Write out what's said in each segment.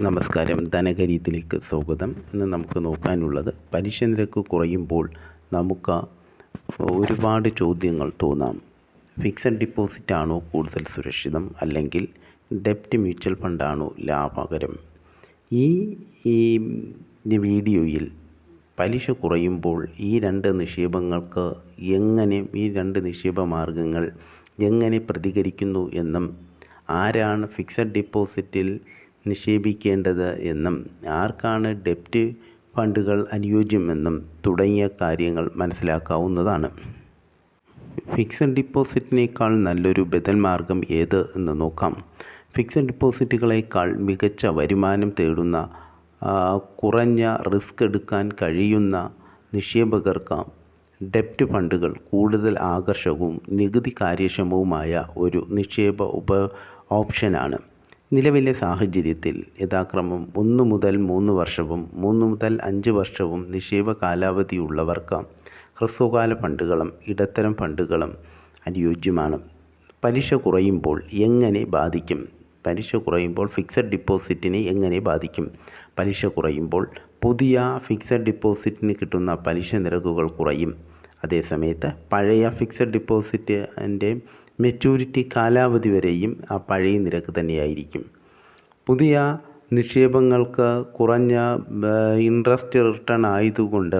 നമസ്കാരം. ധനകാര്യത്തിലേക്ക് സ്വാഗതം. ഇന്ന് നമുക്ക് നോക്കാനുള്ളത് പലിശ നിരക്ക് കുറയുമ്പോൾ നമുക്ക് ഒരുപാട് ചോദ്യങ്ങൾ തോന്നാം. ഫിക്സഡ് ഡിപ്പോസിറ്റ് ആണോ കൂടുതൽ സുരക്ഷിതം, അല്ലെങ്കിൽ ഡെപ്റ്റ് മ്യൂച്വൽ ഫണ്ടാണോ ലാഭകരം? ഈ വീഡിയോയിൽ പലിശ കുറയുമ്പോൾ ഈ രണ്ട് നിക്ഷേപ മാർഗങ്ങൾ എങ്ങനെ പ്രതികരിക്കുന്നു എന്നും, ആരാണ് ഫിക്സഡ് ഡിപ്പോസിറ്റിൽ നിക്ഷേപിക്കേണ്ടത് എന്നും, ആർക്കാണ് ഡെപ്റ്റ് ഫണ്ടുകൾ അനുയോജ്യമെന്നും തുടങ്ങിയ കാര്യങ്ങൾ മനസ്സിലാക്കാവുന്നതാണ്. ഫിക്സഡ് ഡിപ്പോസിറ്റിനേക്കാൾ നല്ലൊരു ബദൽ മാർഗം ഏത് എന്ന് നോക്കാം. ഫിക്സഡ് ഡിപ്പോസിറ്റുകളേക്കാൾ മികച്ച വരുമാനം തേടുന്ന, കുറഞ്ഞ റിസ്ക് എടുക്കാൻ കഴിയുന്ന നിക്ഷേപകർക്ക് ഡെപ്റ്റ് ഫണ്ടുകൾ കൂടുതൽ ആകർഷകവും നികുതി കാര്യക്ഷമവുമായ ഒരു നിക്ഷേപ ഓപ്ഷനാണ്. നിലവിലെ സാഹചര്യത്തിൽ യഥാക്രമം 1 മുതൽ 3 വർഷവും 3 മുതൽ 5 വർഷവും നിക്ഷേപ കാലാവധിയുള്ളവർക്ക് ഹ്രസ്വകാല ഫണ്ടുകളും ഇടത്തരം ഫണ്ടുകളും അനുയോജ്യമാണ്. പലിശ കുറയുമ്പോൾ എങ്ങനെ ബാധിക്കും? പലിശ കുറയുമ്പോൾ ഫിക്സഡ് ഡിപ്പോസിറ്റിനെ എങ്ങനെ ബാധിക്കും? പലിശ കുറയുമ്പോൾ പുതിയ ഫിക്സഡ് ഡിപ്പോസിറ്റിന് കിട്ടുന്ന പലിശ നിരക്കുകൾ കുറയും. അതേസമയത്ത് പഴയ ഫിക്സഡ് ഡിപ്പോസിറ്റിൻ്റെ മെച്യൂരിറ്റി കാലാവധി വരെയും ആ പഴയ നിരക്ക് തന്നെയായിരിക്കും. പുതിയ നിക്ഷേപങ്ങൾക്ക് കുറഞ്ഞ ഇൻട്രസ്റ്റ് റിട്ടേൺ ആയതുകൊണ്ട്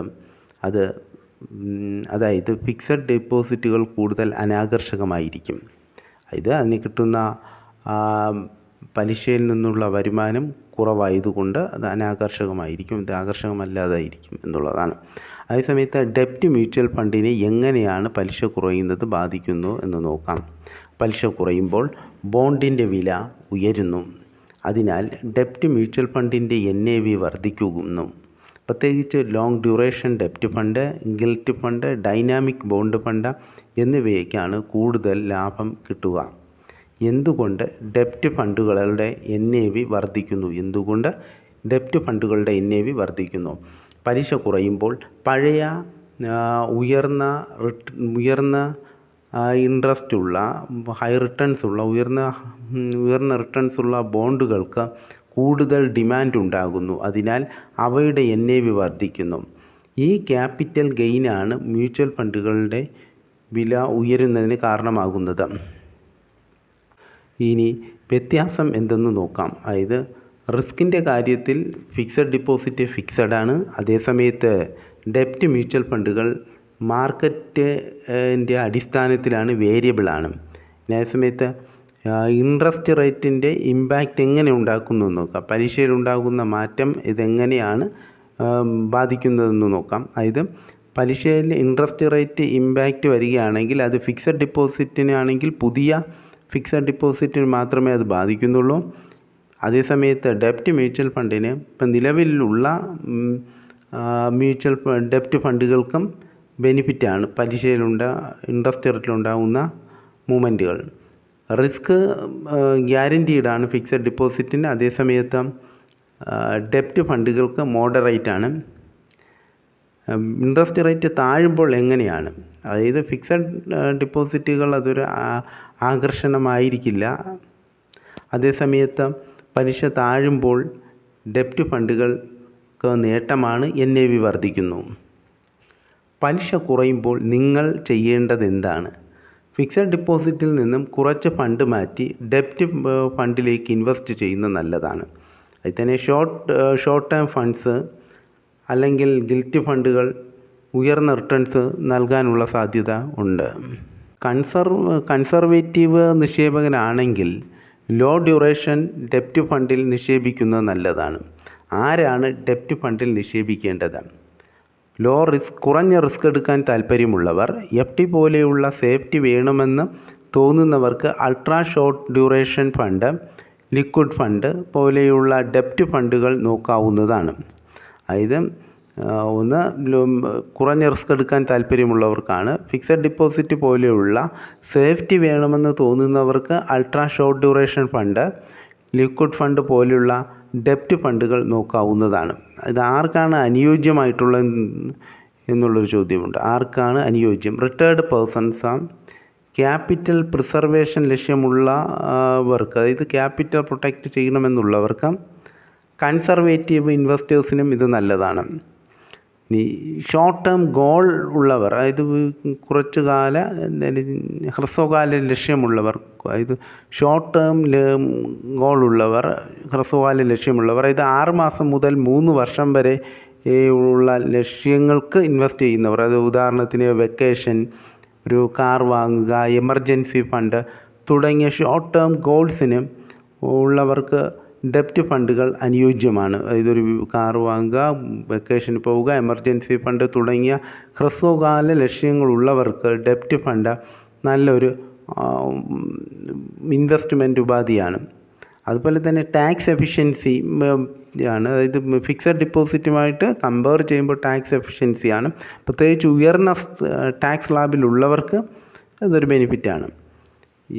അതായത് ഫിക്സഡ് ഡിപ്പോസിറ്റുകൾ കൂടുതൽ അനാകർഷകമായിരിക്കും. അതിന് കിട്ടുന്ന പലിശയിൽ നിന്നുള്ള വരുമാനം കുറവായതുകൊണ്ട് അത് അനാകർഷകമായിരിക്കും, ഇത് ആകർഷകമല്ലാതായിരിക്കും എന്നുള്ളതാണ്. അതേസമയത്ത് ഡെപ്റ്റ് മ്യൂച്വൽ ഫണ്ടിനെ എങ്ങനെയാണ് പലിശ കുറയുന്നത് ബാധിക്കുന്നു എന്ന് നോക്കാം. പലിശ കുറയുമ്പോൾ ബോണ്ടിൻ്റെ വില ഉയരുന്നു. അതിനാൽ ഡെപ്റ്റ് മ്യൂച്വൽ ഫണ്ടിൻ്റെ NAV വർദ്ധിക്കുന്നു. പ്രത്യേകിച്ച് ലോങ് ഡ്യൂറേഷൻ ഡെപ്റ്റ് fund, gilt fund, dynamic bond fund എന്നിവയ്ക്കാണ് കൂടുതൽ ലാഭം കിട്ടുക. എന്തുകൊണ്ട് ഡെപ്റ്റ് ഫണ്ടുകളുടെ NAV വർദ്ധിക്കുന്നു? പലിശ കുറയുമ്പോൾ പഴയ ഉയർന്ന ഇൻട്രസ്റ്റ് ഉള്ള, ഉയർന്ന റിട്ടേൺസ് ഉള്ള ബോണ്ടുകൾക്ക് കൂടുതൽ ഡിമാൻഡ് ഉണ്ടാകുന്നു. അതിനാൽ അവയുടെ NAV വർദ്ധിക്കുന്നു. ഈ ക്യാപിറ്റൽ ഗെയിനാണ് മ്യൂച്വൽ ഫണ്ടുകളുടെ വില ഉയരുന്നതിന് കാരണമാകുന്നത്. ഇനി വ്യത്യാസം എന്തെന്ന് നോക്കാം. അതായത് റിസ്കിൻ്റെ കാര്യത്തിൽ ഫിക്സഡ് ഡിപ്പോസിറ്റ് ഫിക്സഡ് ആണ്. അതേസമയത്ത് ഡെപ്റ്റ് മ്യൂച്വൽ ഫണ്ടുകൾ മാർക്കറ്റിൻ്റെ അടിസ്ഥാനത്തിലാണ്, വേരിയബിളാണ്. അതേസമയത്ത് ഇൻട്രസ്റ്റ് റേറ്റിൻ്റെ ഇമ്പാക്റ്റ് എങ്ങനെ ഉണ്ടാക്കുന്നു എന്ന് നോക്കാം. പലിശയിലുണ്ടാകുന്ന മാറ്റം ഇതെങ്ങനെയാണ് ബാധിക്കുന്നതെന്ന് നോക്കാം. അതായത് പലിശയിൽ ഇൻട്രസ്റ്റ് റേറ്റ് ഇമ്പാക്റ്റ് വരികയാണെങ്കിൽ അത് ഫിക്സഡ് ഡിപ്പോസിറ്റിനാണെങ്കിൽ പുതിയ ഫിക്സഡ് ഡിപ്പോസിറ്റിന് മാത്രമേ അത് ബാധിക്കുന്നുള്ളൂ. അതേസമയത്ത് ഡെപ്റ്റ് മ്യൂച്വൽ ഫണ്ടിന് ഇപ്പം നിലവിലുള്ള ഡെപ്റ്റ് ഫണ്ടുകൾക്കും ബെനിഫിറ്റാണ് ഇൻട്രസ്റ്റ് റേറ്റിലുണ്ടാകുന്ന മൂവ്മെൻറ്റുകൾ. റിസ്ക് ഗ്യാരൻറ്റീഡാണ് ഫിക്സഡ് ഡിപ്പോസിറ്റിന്. അതേസമയത്ത് ഡെപ്റ്റ് ഫണ്ടുകൾക്ക് മോഡറേറ്റാണ്. ഇൻട്രസ്റ്റ് റേറ്റ് താഴുമ്പോൾ എങ്ങനെയാണ്? അതായത് ഫിക്സഡ് ഡിപ്പോസിറ്റുകൾ അതൊരു ആകർഷണമായിരിക്കില്ല. അതേസമയത്ത് പലിശ താഴുമ്പോൾ ഡെപ്റ്റ് ഫണ്ടുകൾക്ക് നേട്ടമാണ്, NAV വർദ്ധിക്കുന്നു. പലിശ കുറയുമ്പോൾ നിങ്ങൾ ചെയ്യേണ്ടത് എന്താണ്? ഫിക്സഡ് ഡിപ്പോസിറ്റിൽ നിന്നും കുറച്ച് ഫണ്ട് മാറ്റി ഡെപ്റ്റ് ഫണ്ടിലേക്ക് ഇൻവെസ്റ്റ് ചെയ്യുന്നത് നല്ലതാണ്. അതിൽ തന്നെ ഷോർട്ട് ടേം ഫണ്ട്സ് അല്ലെങ്കിൽ ഗിൽറ്റ് ഫണ്ടുകൾ ഉയർന്ന റിട്ടേൺസ് നൽകാനുള്ള സാധ്യത ഉണ്ട്. കൺസർവേറ്റീവ് നിക്ഷേപകനാണെങ്കിൽ ലോ ഡ്യൂറേഷൻ ഡെപ്റ്റ് ഫണ്ടിൽ നിക്ഷേപിക്കുന്നത് നല്ലതാണ്. ആരാണ് ഡെപ്റ്റ് ഫണ്ടിൽ നിക്ഷേപിക്കേണ്ടത്? കുറഞ്ഞ റിസ്ക് എടുക്കാൻ താൽപ്പര്യമുള്ളവർ, FD പോലെയുള്ള സേഫ്റ്റി വേണമെന്ന് തോന്നുന്നവർക്ക് ultra short duration fund, liquid fund പോലെയുള്ള ഡെപ്റ്റ് ഫണ്ടുകൾ നോക്കാവുന്നതാണ്. അതായത് കുറഞ്ഞ റിസ്ക് എടുക്കാൻ താൽപ്പര്യമുള്ളവർക്കാണ്. ഫിക്സഡ് ഡിപ്പോസിറ്റ് പോലെയുള്ള സേഫ്റ്റി വേണമെന്ന് തോന്നുന്നവർക്ക് ultra short duration fund, liquid fund പോലെയുള്ള ഡെപ്റ്റ് ഫണ്ടുകൾ നോക്കാവുന്നതാണ്. ഇത് ആർക്കാണ് അനുയോജ്യമായിട്ടുള്ള എന്നുള്ളൊരു ചോദ്യമുണ്ട്. ആർക്കാണ് അനുയോജ്യം? റിട്ടയർഡ് പേഴ്സൺസ്, ക്യാപിറ്റൽ പ്രിസർവേഷൻ ലക്ഷ്യമുള്ളവർക്ക്, അതായത് ക്യാപിറ്റൽ പ്രൊട്ടക്റ്റ് ചെയ്യണമെന്നുള്ളവർക്ക്, കൺസർവേറ്റീവ് ഇൻവെസ്റ്റേഴ്സിനും ഇത് നല്ലതാണ്. ഇനി ഷോർട്ട് ടേം ഗോൾ ഉള്ളവർ, അതായത് കുറച്ചു കാല ഹ്രസ്വകാല ലക്ഷ്യമുള്ളവർ, അതായത് ഷോർട്ട് ടേം ഗോൾ ഉള്ളവർ, ഹ്രസ്വകാല ലക്ഷ്യമുള്ളവർ, അതായത് 6 മാസം മുതൽ 3 വർഷം വരെ ഉള്ള ലക്ഷ്യങ്ങൾക്ക് ഇൻവെസ്റ്റ് ചെയ്യുന്നവർ, അത് ഉദാഹരണത്തിന് വെക്കേഷൻ, ഒരു കാർ വാങ്ങുക, എമർജൻസി ഫണ്ട് തുടങ്ങിയ ഷോർട്ട് ടേം ഗോൾസിന് ഉള്ളവർക്ക് ഡെപ്റ്റ് ഫണ്ടുകൾ അനുയോജ്യമാണ്. ഇതൊരു കാർ വാങ്ങുക, വെക്കേഷന് പോവുക, എമർജൻസി ഫണ്ട് തുടങ്ങിയ ഹ്രസ്വകാല ലക്ഷ്യങ്ങളുള്ളവർക്ക് ഡെപ്റ്റ് ഫണ്ട് നല്ലൊരു ഇൻവെസ്റ്റ്മെൻറ്റ് ഉപാധിയാണ്. അതുപോലെ തന്നെ ടാക്സ് എഫിഷ്യൻസി ആണ്. അതായത് ഫിക്സഡ് ഡിപ്പോസിറ്റുമായിട്ട് കമ്പയർ ചെയ്യുമ്പോൾ ടാക്സ് എഫിഷ്യൻസിയാണ്. പ്രത്യേകിച്ച് ഉയർന്ന ടാക്സ് സ്ലാബിലുള്ളവർക്ക് അതൊരു ബെനിഫിറ്റാണ്.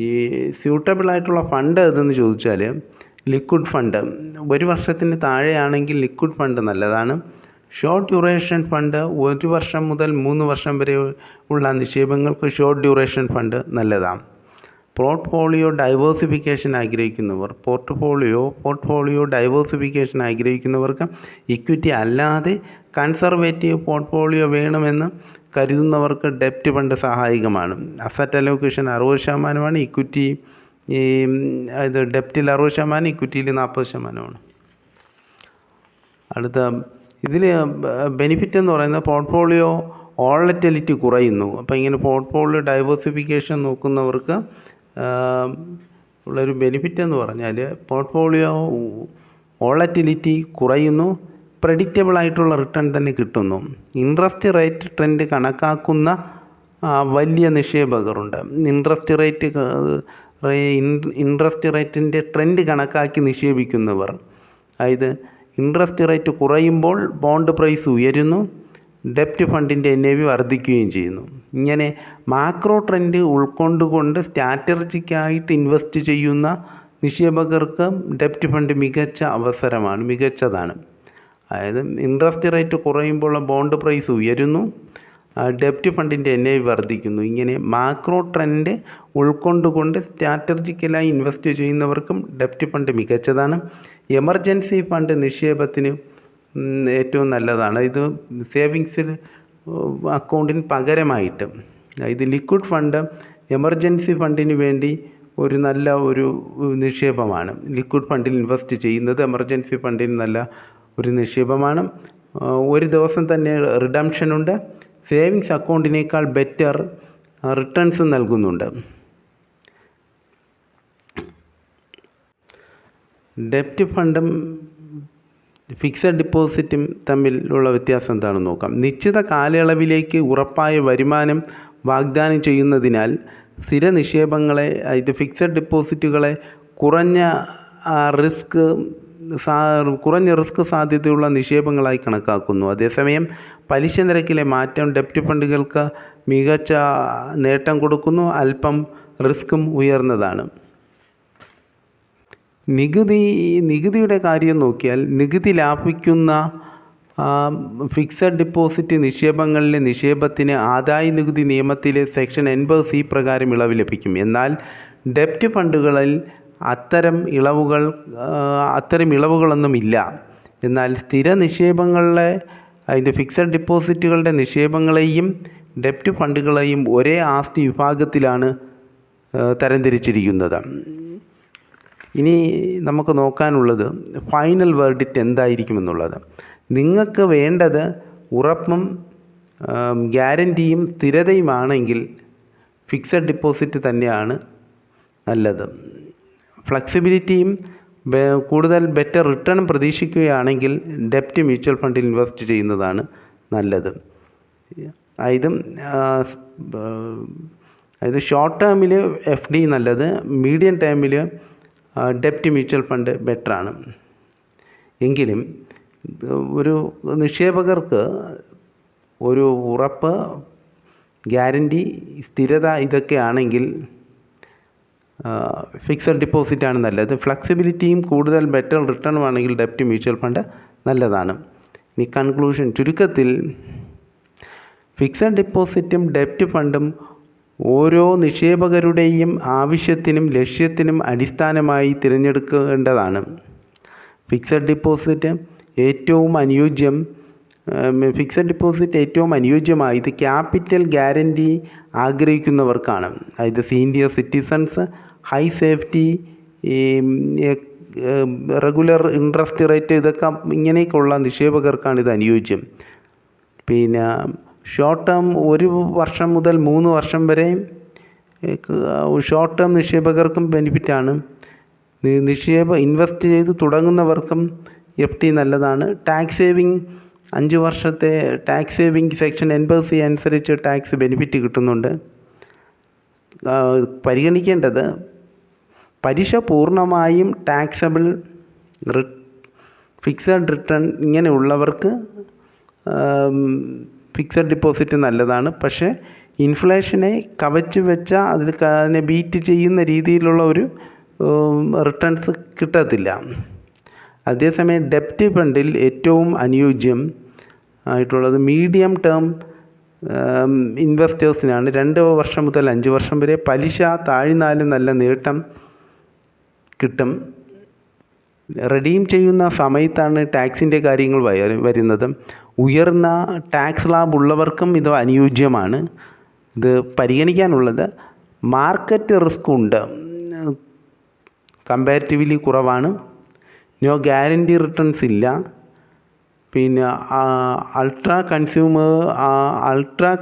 ഈ സ്യൂട്ടബിളായിട്ടുള്ള ഫണ്ട് ഏതെന്ന് ചോദിച്ചാൽ ലിക്വിഡ് ഫണ്ട്, 1 വർഷത്തിന് താഴെയാണെങ്കിൽ ലിക്വിഡ് ഫണ്ട് നല്ലതാണ്. ഷോർട്ട് ഡ്യൂറേഷൻ ഫണ്ട്, 1 വർഷം മുതൽ 3 വർഷം വരെ ഉള്ള നിക്ഷേപങ്ങൾക്ക് ഷോർട്ട് ഡ്യൂറേഷൻ ഫണ്ട് നല്ലതാണ്. പോർട്ട്ഫോളിയോ ഡൈവേഴ്സിഫിക്കേഷൻ ആഗ്രഹിക്കുന്നവർക്ക് ഇക്വിറ്റി അല്ലാതെ കൺസർവേറ്റീവ് പോർട്ട്ഫോളിയോ വേണമെന്ന് കരുതുന്നവർക്ക് ഡെപ്റ്റ് ഫണ്ട് സഹായകമാണ്. അസറ്റ് അലോക്കേഷൻ 60%, ഇക്വിറ്റി ഇത് ഡെപ്റ്റിൽ 60%, ഇക്വിറ്റിയിൽ 40%. അടുത്ത ഇതിൽ ബെനിഫിറ്റ് എന്ന് പറയുന്നത് പോർട്ട്ഫോളിയോ വോളറ്റിലിറ്റി കുറയുന്നു. അപ്പോൾ ഇങ്ങനെ പോർട്ട്ഫോളിയോ ഡൈവേഴ്സിഫിക്കേഷൻ നോക്കുന്നവർക്ക് ഉള്ളൊരു ബെനിഫിറ്റ് എന്ന് പറഞ്ഞാൽ പോർട്ട്ഫോളിയോ വോളറ്റിലിറ്റി കുറയുന്നു, പ്രെഡിക്റ്റബിൾ ആയിട്ടുള്ള റിട്ടേൺ തന്നെ കിട്ടുന്നു. ഇൻട്രസ്റ്റ് റേറ്റ് ട്രെൻഡ് കണക്കാക്കുന്ന വലിയ നിക്ഷേപകരുണ്ട്. ഇൻട്രസ്റ്റ് റേറ്റിൻ്റെ ട്രെൻഡ് കണക്കാക്കി നിക്ഷേപിക്കുന്നവർ, അതായത് ഇൻട്രസ്റ്റ് റേറ്റ് കുറയുമ്പോൾ ബോണ്ട് പ്രൈസ് ഉയരുന്നു, ഡെപ്റ്റ് ഫണ്ടിൻ്റെ NAV വർദ്ധിക്കുകയും ചെയ്യുന്നു. ഇങ്ങനെ മാക്രോ ട്രെൻഡ് ഉൾക്കൊണ്ടുകൊണ്ട് സ്ട്രാറ്റജിക്കായിട്ട് ഇൻവെസ്റ്റ് ചെയ്യുന്ന നിക്ഷേപകർക്ക് ഡെപ്റ്റ് ഫണ്ട് മികച്ചതാണ്. അതായത് ഇൻട്രസ്റ്റ് റേറ്റ് കുറയുമ്പോൾ ബോണ്ട് പ്രൈസ് ഉയരുന്നു, ഡെപ്റ്റ് ഫണ്ടിൻ്റെ NAV വർദ്ധിക്കുന്നു. ഇങ്ങനെ മാക്രോ ട്രെൻഡ് ഉൾക്കൊണ്ടുകൊണ്ട് സ്ട്രാറ്റജിക്കലായി ഇൻവെസ്റ്റ് ചെയ്യുന്നവർക്കും ഡെപ്റ്റ് ഫണ്ട് മികച്ചതാണ്. എമർജൻസി ഫണ്ട് നിക്ഷേപത്തിന് ഏറ്റവും നല്ലതാണ്. ഇത് സേവിങ്സിൽ അക്കൗണ്ടിന് പകരമായിട്ട്, ഇത് ലിക്വിഡ് ഫണ്ട് എമർജൻസി ഫണ്ടിന് വേണ്ടി ഒരു നല്ല ഒരു നിക്ഷേപമാണ്. ലിക്വിഡ് ഫണ്ടിൽ ഇൻവെസ്റ്റ് ചെയ്യുന്നത് എമർജൻസി ഫണ്ടിന് നല്ല ഒരു നിക്ഷേപമാണ്. ഒരു ദിവസം തന്നെ റിഡംഷനുണ്ട്. സേവിങ്സ് അക്കൗണ്ടിനേക്കാൾ ബെറ്റർ റിട്ടേൺസ് നൽകുന്നുണ്ട്. ഡെപ്റ്റ് ഫണ്ടും ഫിക്സഡ് ഡിപ്പോസിറ്റും തമ്മിലുള്ള വ്യത്യാസം എന്താണെന്ന് നോക്കാം. നിശ്ചിത കാലയളവിലേക്ക് ഉറപ്പായ വരുമാനം വാഗ്ദാനം ചെയ്യുന്നതിനാൽ സ്ഥിര നിക്ഷേപങ്ങളെ, ഇത് ഫിക്സഡ് ഡിപ്പോസിറ്റുകളെ കുറഞ്ഞ റിസ്ക് സാധ്യതയുള്ള നിക്ഷേപങ്ങളായി കണക്കാക്കുന്നു. അതേസമയം പലിശ നിരക്കിലെ മാറ്റം ഡെപ്റ്റ് ഫണ്ടുകൾക്ക് മികച്ച നേട്ടം കൊടുക്കുന്നു, അല്പം റിസ്ക്കും ഉയർന്നതാണ്. നികുതിയുടെ കാര്യം നോക്കിയാൽ നികുതി ലാഭിക്കുന്ന ഫിക്സഡ് ഡിപ്പോസിറ്റ് നിക്ഷേപങ്ങളിലെ നിക്ഷേപത്തിന് ആദായ നികുതി നിയമത്തിലെ സെക്ഷൻ 80C പ്രകാരം ഇളവ് ലഭിക്കും. എന്നാൽ ഡെപ്റ്റ് ഫണ്ടുകളിൽ അത്തരം ഇളവുകളൊന്നുമില്ല. എന്നാൽ സ്ഥിര നിക്ഷേപങ്ങളിലെ, അതിൻ്റെ ഫിക്സഡ് ഡിപ്പോസിറ്റുകളുടെ നിക്ഷേപങ്ങളെയും ഡെപ്റ്റ് ഫണ്ടുകളെയും ഒരേ ആസ്തി വിഭാഗത്തിലാണ് തരംതിരിച്ചിരിക്കുന്നത്. ഇനി നമുക്ക് നോക്കാനുള്ളത് ഫൈനൽ വേർഡിക്റ്റ് എന്തായിരിക്കുമെന്നുള്ളത്. നിങ്ങൾക്ക് വേണ്ടത് ഉറപ്പും ഗ്യാരൻറ്റിയും സ്ഥിരതയുമാണെങ്കിൽ ഫിക്സഡ് ഡിപ്പോസിറ്റ് തന്നെയാണ് നല്ലത്. ഫ്ലെക്സിബിലിറ്റിയും കൂടുതൽ ബെറ്റർ റിട്ടേൺ പ്രതീക്ഷിക്കുകയാണെങ്കിൽ ഡെപ്റ്റ് മ്യൂച്വൽ ഫണ്ടിൽ ഇൻവെസ്റ്റ് ചെയ്യുന്നതാണ് നല്ലത്. അതായത് ഷോർട്ട് ടേമിൽ FD നല്ലത്, മീഡിയം ടേമിൽ ഡെപ്റ്റ് മ്യൂച്വൽ ഫണ്ട് ബെറ്ററാണ്. എങ്കിലും ഒരു നിക്ഷേപകർക്ക് ഒരു ഉറപ്പ്, ഗ്യാരൻറ്റി, സ്ഥിരത ഇതൊക്കെ ആണെങ്കിൽ ഫിക്സഡ് ഡിപ്പോസിറ്റാണ് നല്ലത്. ഫ്ലെക്സിബിലിറ്റിയും കൂടുതൽ ബെറ്റർ റിട്ടേണുമാണെങ്കിൽ ഡെപ്റ്റ് മ്യൂച്വൽ ഫണ്ട് നല്ലതാണ്. ഇനി കൺക്ലൂഷൻ, ചുരുക്കത്തിൽ ഫിക്സഡ് ഡിപ്പോസിറ്റും ഡെപ്റ്റ് ഫണ്ടും ഓരോ നിക്ഷേപകരുടെയും ആവശ്യത്തിനും ലക്ഷ്യത്തിനും അടിസ്ഥാനമായി തിരഞ്ഞെടുക്കേണ്ടതാണ്. ഫിക്സഡ് ഡിപ്പോസിറ്റ് ഏറ്റവും അനുയോജ്യമായത് ക്യാപിറ്റൽ ഗ്യാരണ്ടി ആഗ്രഹിക്കുന്നവർക്കാണ്. അതായത് senior citizens, high safety, regular interest rate, ഇതൊക്കെ ഇങ്ങനെയൊക്കെയുള്ള നിക്ഷേപകർക്കാണ് ഇത് അനുയോജ്യം. പിന്നെ ഷോർട്ട് ടേം 1 വർഷം മുതൽ 3 വർഷം വരെ ഷോർട്ട് ടേം നിക്ഷേപകർക്കും ബെനിഫിറ്റാണ്. ഇൻവെസ്റ്റ് ചെയ്ത് തുടങ്ങുന്നവർക്കും FD നല്ലതാണ്. ടാക്സ് സേവിങ് 5 വർഷത്തെ ടാക്സ് സേവിങ് സെക്ഷൻ 80C അനുസരിച്ച് ടാക്സ് ബെനിഫിറ്റ് കിട്ടുന്നുണ്ട്. പരിഗണിക്കേണ്ടത് പലിശ പൂർണ്ണമായും ടാക്സബിൾ ഫിക്സഡ് റിട്ടേൺ ഇങ്ങനെയുള്ളവർക്ക് ഫിക്സഡ് ഡിപ്പോസിറ്റ് നല്ലതാണ്. പക്ഷേ ഇൻഫ്ലേഷനെ കവച്ച് വെച്ച അതിനെ ബീറ്റ് ചെയ്യുന്ന രീതിയിലുള്ള ഒരു റിട്ടേൺസ് കിട്ടത്തില്ല. അതേസമയം ഡെപ്റ്റ് ഫണ്ടിൽ ഏറ്റവും അനുയോജ്യം ആയിട്ടുള്ളത് മീഡിയം ടേം ഇൻവെസ്റ്റേഴ്സിനാണ്. 2 വർഷം മുതൽ 5 വർഷം വരെ പലിശ താഴ്ന്നാലും നല്ല നേട്ടം കിട്ടും. റെഡീം ചെയ്യുന്ന സമയത്താണ് ടാക്സിൻ്റെ കാര്യങ്ങൾ വരുന്നത്. ഉയർന്ന ടാക്സ് സ്ലാബ് ഉള്ളവർക്കും ഇത് അനുയോജ്യമാണ്. ഇത് പരിഗണിക്കാനുള്ളത് മാർക്കറ്റ് റിസ്ക് ഉണ്ട്, കമ്പാരിറ്റീവ്ലി കുറവാണ്. നോ ഗ്യാരണ്ടി റിട്ടേൺസ് ഇല്ല. പിന്നെ അൾട്രാ